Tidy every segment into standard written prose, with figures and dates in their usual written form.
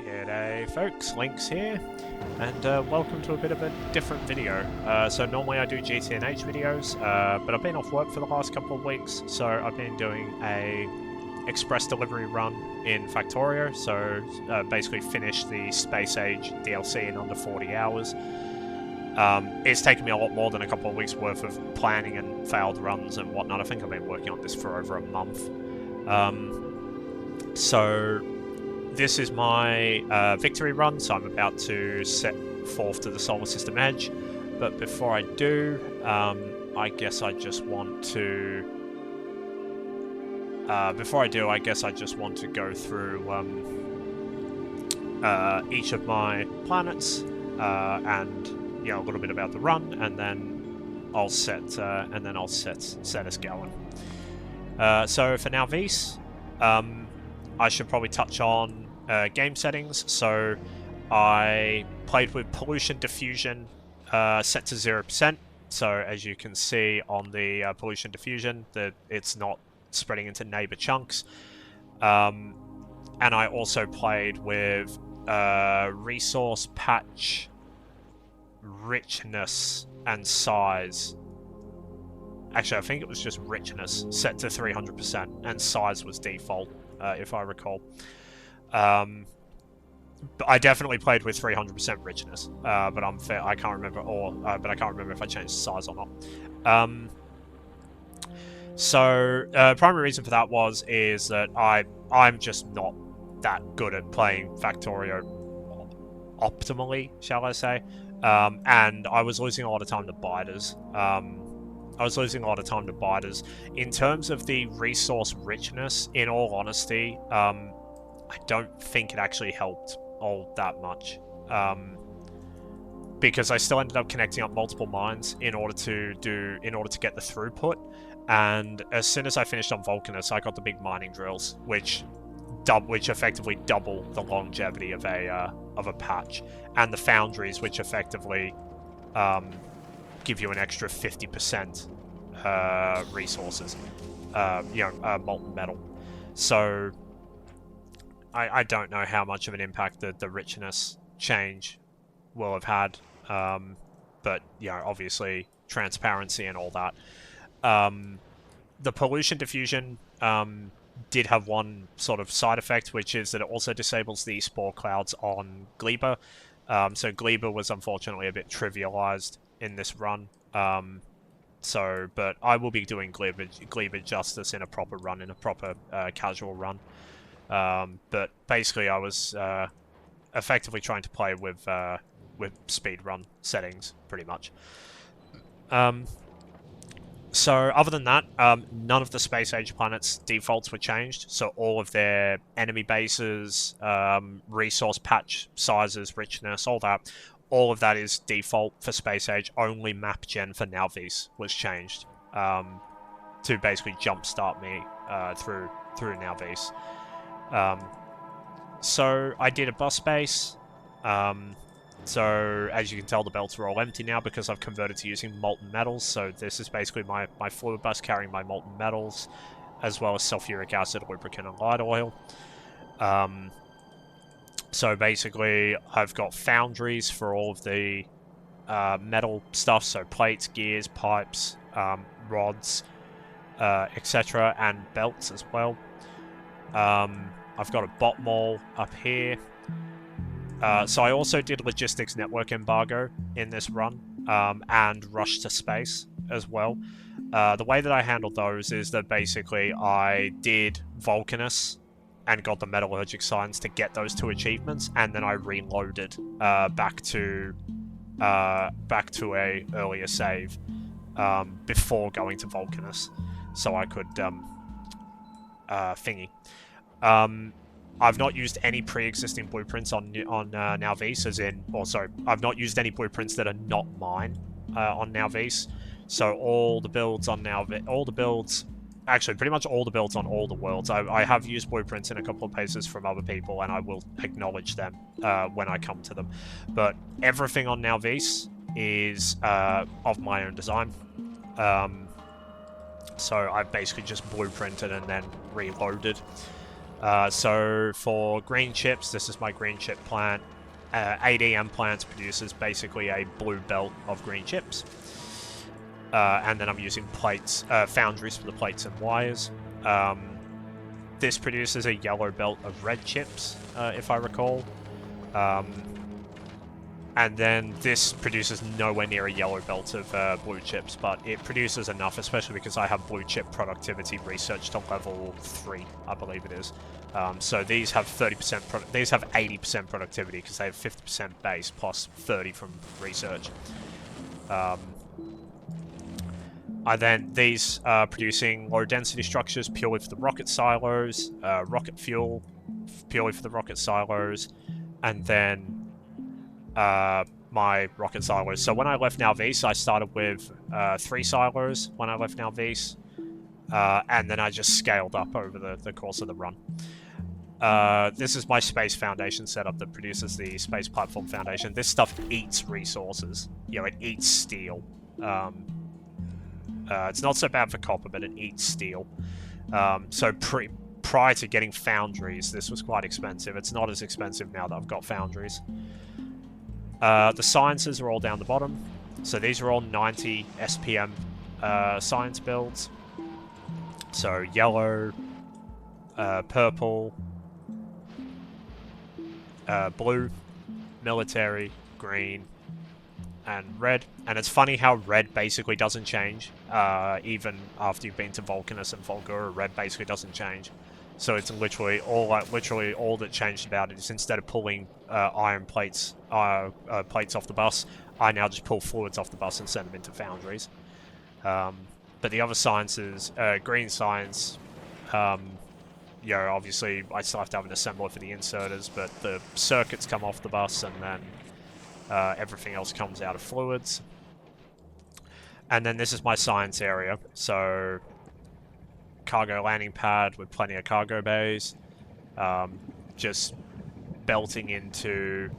G'day folks, Links here, and welcome to a bit of a different video. So normally I do GTNH videos, but I've been off work for the last couple of weeks, so I've been doing a express delivery run in Factorio, so basically finish the Space Age DLC in under 40 hours. It's taken me a lot more than a couple of weeks worth of planning and failed runs and whatnot. I think I've been working on this for over a month. So this is my victory run, so I'm about to set forth to the Solar System Edge. But before I do, I guess I just want to... I guess I just want to go through each of my planets and a little bit about the run, and then I'll set us going. So for now, Vs, I should probably touch on game settings. So I played with pollution diffusion set to 0%. So as you can see on the pollution diffusion, that it's not spreading into neighbor chunks. And I also played with resource patch richness and size. Actually, I think it was just richness set to 300%, and size was default, if I recall. But I definitely played with 300% richness, but I can't remember, but I can't remember if I changed the size or not. So primary reason for that is that I'm just not that good at playing Factorio optimally, shall I say, and I was losing a lot of time to biters. In terms of the resource richness, in all honesty, I don't think it actually helped all that much. Because I still ended up connecting up multiple mines in order to get the throughput. And as soon as I finished on Vulcanus, I got the big mining drills, which effectively double the longevity of a patch, and the foundries, which effectively give you an extra 50% resources, molten metal. So I don't know how much of an impact the richness change will have had, but obviously transparency and all that. The pollution diffusion did have one sort of side effect, which is that it also disables the spore clouds on Gleba. So Gleba was unfortunately a bit trivialized in this run. But I will be doing Gleba justice in a proper run, in a proper casual run. But basically I was effectively trying to play with speedrun settings, pretty much. So other than that, none of the Space Age planets' defaults were changed. So all of their enemy bases, resource patch sizes, richness, all of that is default for Space Age. Only map gen for Nalvis was changed to basically jumpstart me through Nalvis. So I did a bus base. So as you can tell, the belts are all empty now because I've converted to using molten metals. So this is basically my fluid bus carrying my molten metals, as well as sulfuric acid, lubricant, and light oil. So basically, I've got foundries for all of the metal stuff, so plates, gears, pipes, rods, etc., and belts as well. I've got a bot mall up here. So I also did logistics network embargo in this run, and rush to space as well. The way that I handled those is that basically I did Vulcanus and got the metallurgic signs to get those 2 achievements, and then I reloaded back to a earlier save before going to Vulcanus, so I could thingy. I've not used any pre-existing blueprints on Nalvis, I've not used any blueprints that are not mine on Nalvis. So all the builds on Nalvis, actually pretty much all the builds on all the worlds, I have used blueprints in a couple of places from other people, and I will acknowledge them when I come to them. But everything on Nalvis is of my own design. So I've basically just blueprinted and then reloaded. So for green chips, this is my green chip plant. 8EM plants produces basically a blue belt of green chips. And then I'm using plates, foundries for the plates and wires. This produces a yellow belt of red chips, if I recall. And then this produces nowhere near a yellow belt of blue chips, but it produces enough, especially because I have blue chip productivity research to level 3, I believe it is. So these have 30%, these have 80% productivity because they have 50% base plus 30 from research. These are producing low density structures purely for the rocket silos, rocket fuel purely for the rocket silos, and then my rocket silos. So when I left Nalvis, I started with 3 silos when I left Nalvis, and then I just scaled up over the course of the run. This is my space foundation setup that produces the space platform foundation. This stuff eats resources. You know, it eats steel. It's not so bad for copper, but it eats steel. So prior to getting foundries, this was quite expensive. It's not as expensive now that I've got foundries. The sciences are all down the bottom. So these are all 90 SPM science builds. So yellow, purple, blue, military, green, and red. And it's funny how red basically doesn't change. Even after you've been to Vulcanus and Volgura, red basically doesn't change. So it's literally all that changed about it is instead of pulling iron plates off the bus, I now just pull fluids off the bus and send them into foundries. But the other sciences, green science, obviously I still have to have an assembler for the inserters, but the circuits come off the bus and then everything else comes out of fluids. And then this is my science area, so cargo landing pad with plenty of cargo bays, just belting into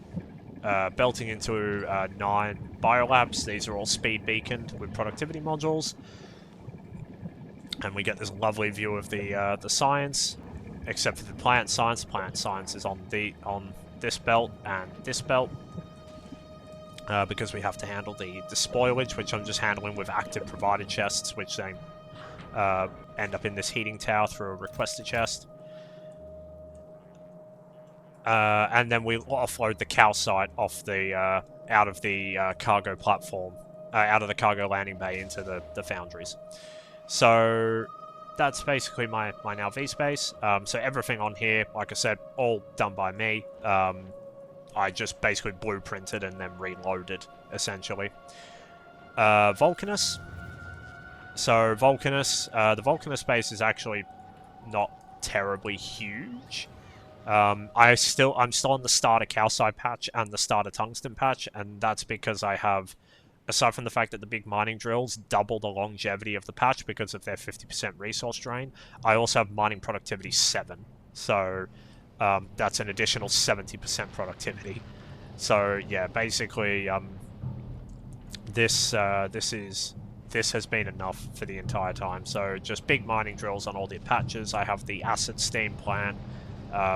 9 biolabs. These are all speed beaconed with productivity modules, and we get this lovely view of the science, except for the plant science. Plant science is on this belt and this belt. Because we have to handle the spoilage, which I'm just handling with active provided chests, which then end up in this heating tower through a requested chest. And then we offload the calcite off the out of the cargo platform, out of the cargo landing bay into the foundries. So that's basically my now V-Space. So everything on here, like I said, all done by me. I just basically blueprinted and then reloaded, essentially. Vulcanus. So Vulcanus, the Vulcanus space is actually not terribly huge. I'm still on the starter calcite patch and the starter tungsten patch, and that's because I have, aside from the fact that the big mining drills double the longevity of the patch because of their 50% resource drain, I also have mining productivity 7. So that's an additional 70% productivity. So yeah, basically, this has been enough for the entire time. So just big mining drills on all the patches. I have the acid steam plant,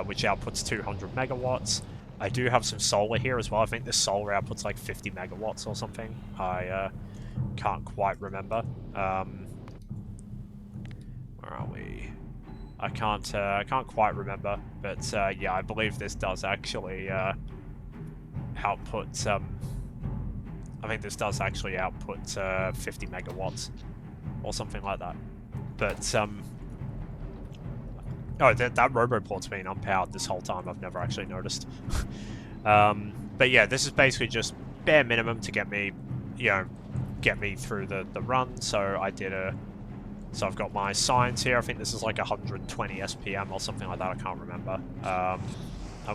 which outputs 200 megawatts. I do have some solar here as well. I think this solar outputs like 50 megawatts or something. I can't quite remember. Where are we? I can't quite remember, but yeah, I believe this does actually output. I think this does actually output 50 megawatts or something like that. But oh, that roboport's been unpowered this whole time. I've never actually noticed. But yeah, this is basically just bare minimum to get me, get me through the run. So So I've got my science here. I think this is like 120 SPM or something like that. I can't remember.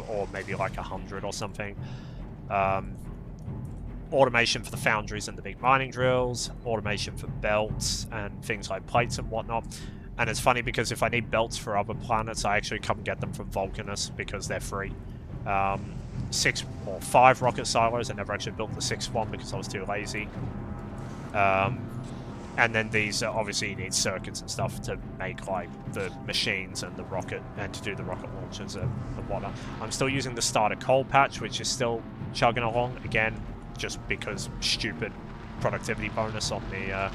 Or maybe like 100 or something. Automation for the foundries and the big mining drills. Automation for belts and things like plates and whatnot. And it's funny because if I need belts for other planets, I actually come get them from Vulcanus because they're free. 6 or 5 rocket silos. I never actually built the 6th one because I was too lazy. And then these, obviously you need circuits and stuff to make like the machines and the rocket, and to do the rocket launchers and whatnot. I'm still using the starter coal patch, which is still chugging along, again, just because stupid productivity bonus on the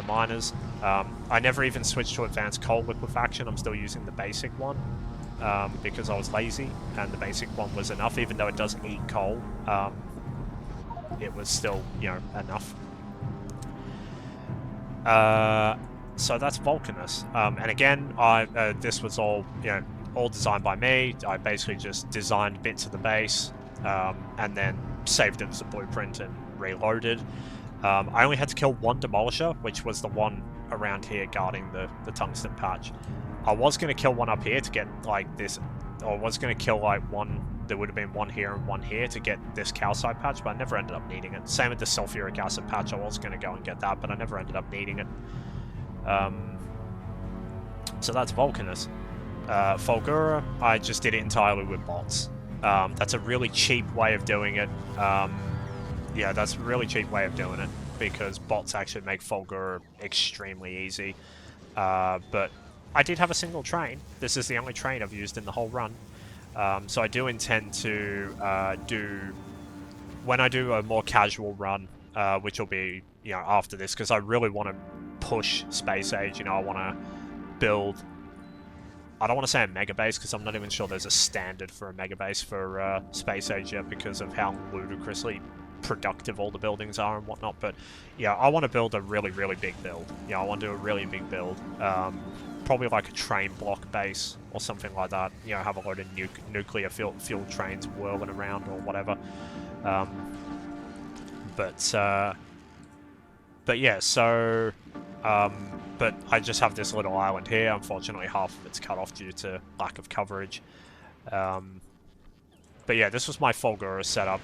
miners. I never even switched to advanced coal liquefaction. I'm still using the basic one because I was lazy, and the basic one was enough, even though it does eat coal. It was still, you know, enough. So that's Vulcanus. And again, this was all, you know, all designed by me. I basically just designed bits of the base, and then saved it as a blueprint and reloaded. I only had to kill one demolisher, which was the one around here guarding the tungsten patch. I was going to kill one up here to get, like, this, or was going to kill, like, one, there would have been one here and one here to get this calcite patch, but I never ended up needing it. Same with the sulfuric acid patch, I was going to go and get that, but I never ended up needing it. So that's Vulcanus. Fulgura, I just did it entirely with bots. That's a really cheap way of doing it. Yeah, that's a really cheap way of doing it, because bots actually make Fulgura extremely easy. But I did have a single train. This is the only train I've used in the whole run. So I do intend to when I do a more casual run, which will be, you know, after this, because I really want to push Space Age. You know, I want to build, I don't want to say a mega base, because I'm not even sure there's a standard for a mega base for Space Age yet, because of how ludicrously productive all the buildings are and whatnot. But yeah, I want to build a really, really big build. Yeah, I want to do a really big build. Probably like a train block base or something like that. You know, have a load of nuclear fuel trains whirling around or whatever. But yeah, so but I just have this little island here. Unfortunately, half of it's cut off due to lack of coverage. But yeah, this was my Fulgura setup.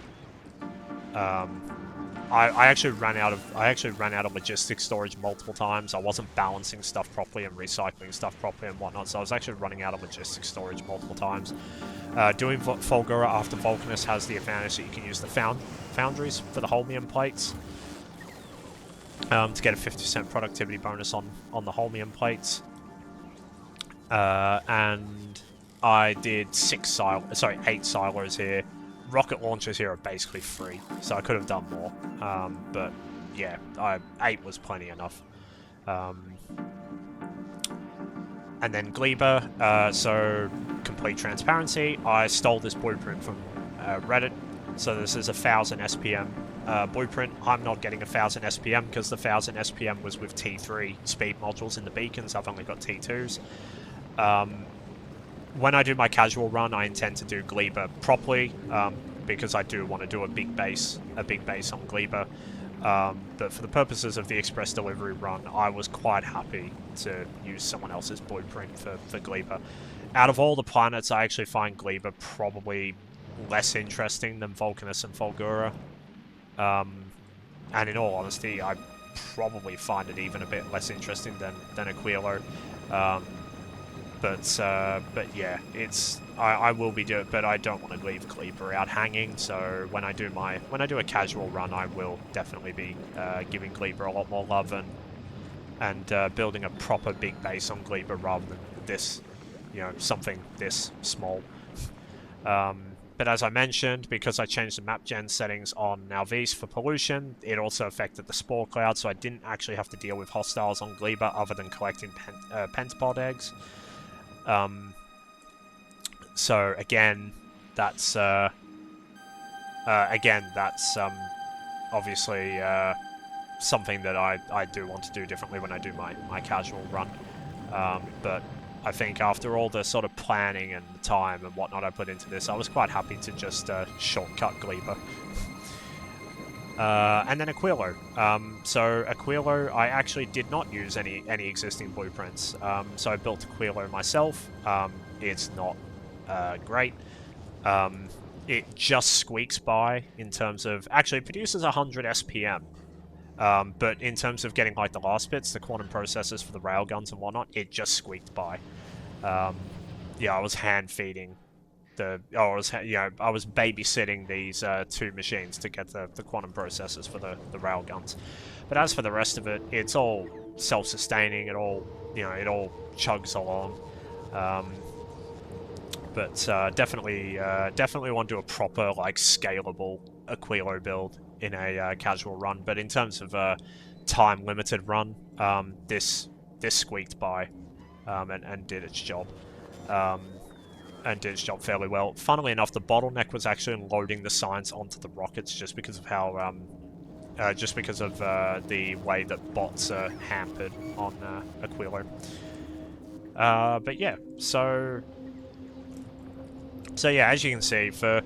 I actually ran out of logistics storage multiple times. I wasn't balancing stuff properly and recycling stuff properly and whatnot, so I was actually running out of logistics storage multiple times. Doing Fulgura after Vulcanus has the advantage that you can use the foundries for the holmium plates to get a 50% productivity bonus on the holmium plates. And I did 8 silos here. Rocket launchers here are basically free, so I could have done more. But yeah, 8 was plenty enough. And then Gleba, so complete transparency, I stole this blueprint from Reddit. So this is 1000 SPM blueprint. I'm not getting 1000 SPM because the 1000 SPM was with T3 speed modules in the beacons. I've only got T2s. When I do my casual run, I intend to do Gleba properly, because I do want to do a big base on Gleba. But for the purposes of the express delivery run, I was quite happy to use someone else's blueprint for Gleba. Out of all the planets, I actually find Gleba probably less interesting than Vulcanus and Fulgura. And in all honesty, I probably find it even a bit less interesting than Aquilo. But yeah, it's I will be doing, but I don't want to leave Gleba out hanging. So when I do a casual run, I will definitely be giving Gleba a lot more love and building a proper big base on Gleba rather than this, you know, something this small. But as I mentioned, because I changed the map gen settings on Nalvis for pollution, it also affected the spore cloud, so I didn't actually have to deal with hostiles on Gleba other than collecting pentapod eggs. So again, that's obviously something that I do want to do differently when I do my casual run. But I think after all the sort of planning and time and whatnot I put into this, I was quite happy to just shortcut Gleba. And then Aquilo. So Aquilo, I actually did not use any existing blueprints. So I built Aquilo myself. It's not great. It just squeaks by in terms of... Actually, it produces 100 SPM. But in terms of getting like the last bits, the quantum processors for the railguns and whatnot, it just squeaked by. Yeah, I was hand feeding I was I was babysitting these two machines to get the quantum processors for the railguns. But as for the rest of it, it's all self-sustaining. It all it all chugs along. But definitely want to do a proper like scalable Aquilo build in a casual run. But in terms of time limited run, this squeaked by and did its job. And did its job fairly well. Funnily enough, the bottleneck was actually loading the science onto the rockets, just because of how, the way that bots are hampered on Aquilo. But yeah, so yeah, as you can see, for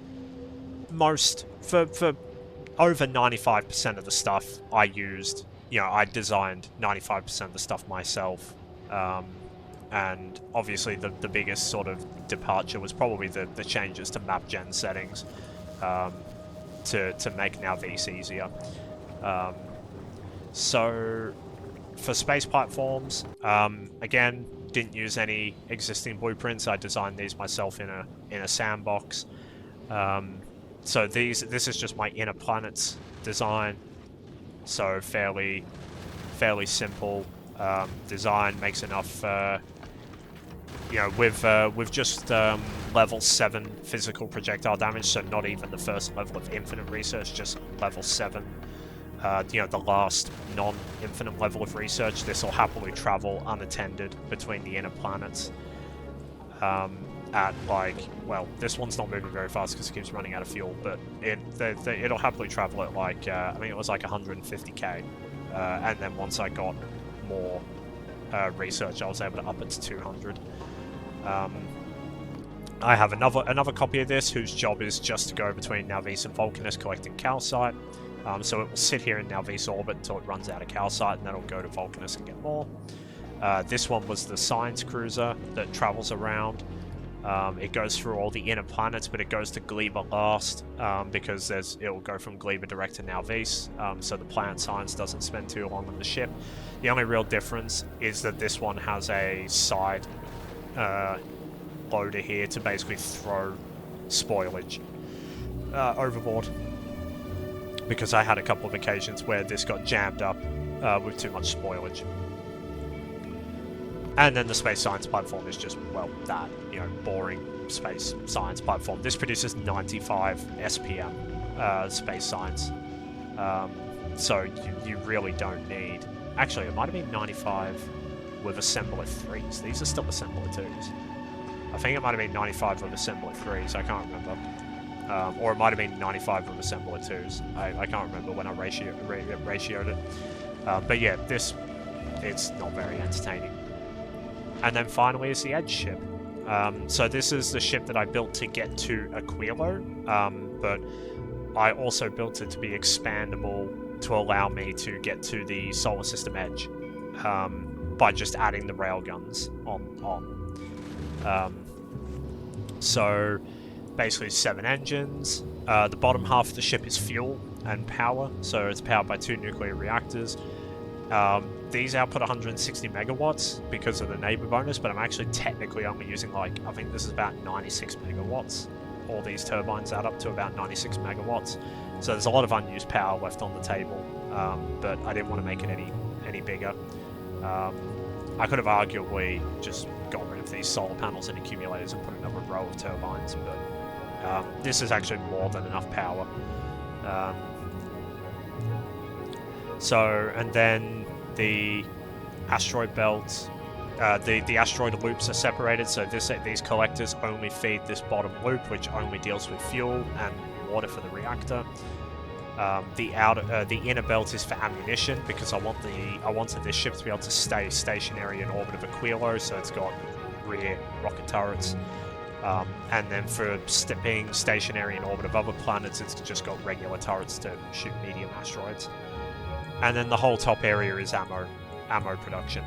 over 95% of the stuff I used, I designed 95% of the stuff myself. And obviously the biggest sort of departure was probably the changes to map gen settings to make Nowvis easier. So for space platforms, again, didn't use any existing blueprints. I designed these myself in a sandbox. So this is just my inner planets design. So fairly simple design, makes enough. With just level 7 physical projectile damage, so not even the first level of infinite research, just level 7. The last non-infinite level of research, this will happily travel unattended between the inner planets. At this one's not moving very fast because it keeps running out of fuel, but it'll happily travel at I think it was 150k, and then once I got more research, I was able to up it to 200. I have another copy of this whose job is just to go between Nowvis and Vulcanus collecting calcite. So it will sit here in Nowvis orbit until it runs out of calcite, and then it'll go to Vulcanus and get more. This one was the science cruiser that travels around. It goes through all the inner planets, but it goes to Gleba last, because it will go from Gleba direct to Nowvis, so the planet science doesn't spend too long on the ship. The only real difference is that this one has a side loader here to basically throw spoilage overboard, because I had a couple of occasions where this got jammed up with too much spoilage. And then the space science platform is just, well, that, boring space science platform. This produces 95 SPM space science. So you really don't need... Actually, it might have been 95 with assembler 3s. These are still assembler 2s. I think it might have been 95 with assembler 3s. I can't remember. Or it might have been 95 with assembler 2s. I can't remember when I ratioed it. But yeah, it's not very entertaining. And then finally is the Edge ship. So this is the ship that I built to get to Aquilo, but I also built it to be expandable to allow me to get to the solar system edge by just adding the railguns on. So basically 7 engines. The bottom half of the ship is fuel and power, so it's powered by 2 nuclear reactors. These output 160 megawatts because of the neighbor bonus, but I'm actually technically only using I think this is about 96 megawatts. All these turbines add up to about 96 megawatts. So there's a lot of unused power left on the table, but I didn't want to make it any bigger. I could have arguably just got rid of these solar panels and accumulators and put another row of turbines, but this is actually more than enough power. And then the asteroid belt, the asteroid loops are separated, so these collectors only feed this bottom loop, which only deals with fuel and water for the reactor. The inner belt is for ammunition, because I wanted this ship to be able to stay stationary in orbit of Aquilo, so it's got rear rocket turrets. And then for being stationary in orbit of other planets, it's just got regular turrets to shoot medium asteroids. And then the whole top area is ammo production.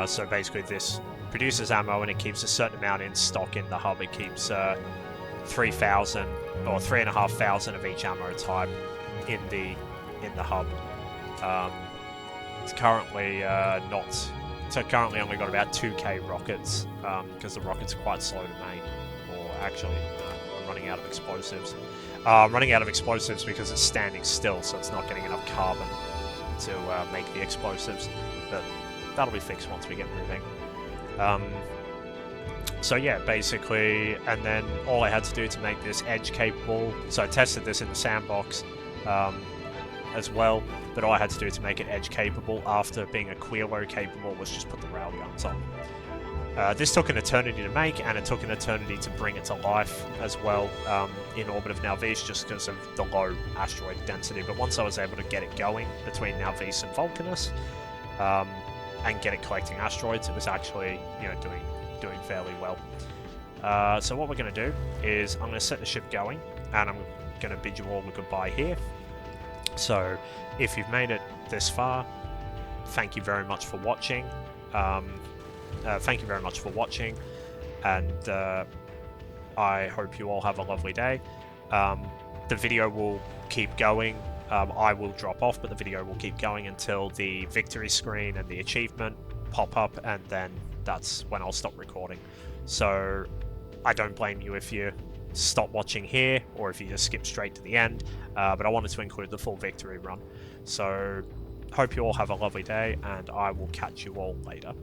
So basically this produces ammo and it keeps a certain amount in stock in the hub. It keeps 3,000 or 3,500 of each ammo type in the hub. It's currently currently only got about 2k rockets, because the rockets are quite slow to make, or actually, I'm running out of explosives. I'm running out of explosives because it's standing still, so it's not getting enough carbon to make the explosives. But that'll be fixed once we get moving. So yeah, basically, and then all I had to do to make this edge capable, so I tested this in the sandbox as well, but all I had to do to make it edge capable after being a Quilo capable was just put the railguns on. This took an eternity to make, and it took an eternity to bring it to life as well in orbit of Nalvis, just because of the low asteroid density. But once I was able to get it going between Nalvis and Vulcanus, and get it collecting asteroids, it was actually, you know, doing fairly well. So what we're going to do is I'm going to set the ship going, and I'm going to bid you all a goodbye here. So if you've made it this far, thank you very much for watching. Thank you very much for watching, and I hope you all have a lovely day. The video will keep going. I will drop off, but the video will keep going until the victory screen and the achievement pop up, and then that's when I'll stop recording. So I don't blame you if you stop watching here, or if you just skip straight to the end, but I wanted to include the full victory run. So hope you all have a lovely day, and I will catch you all later.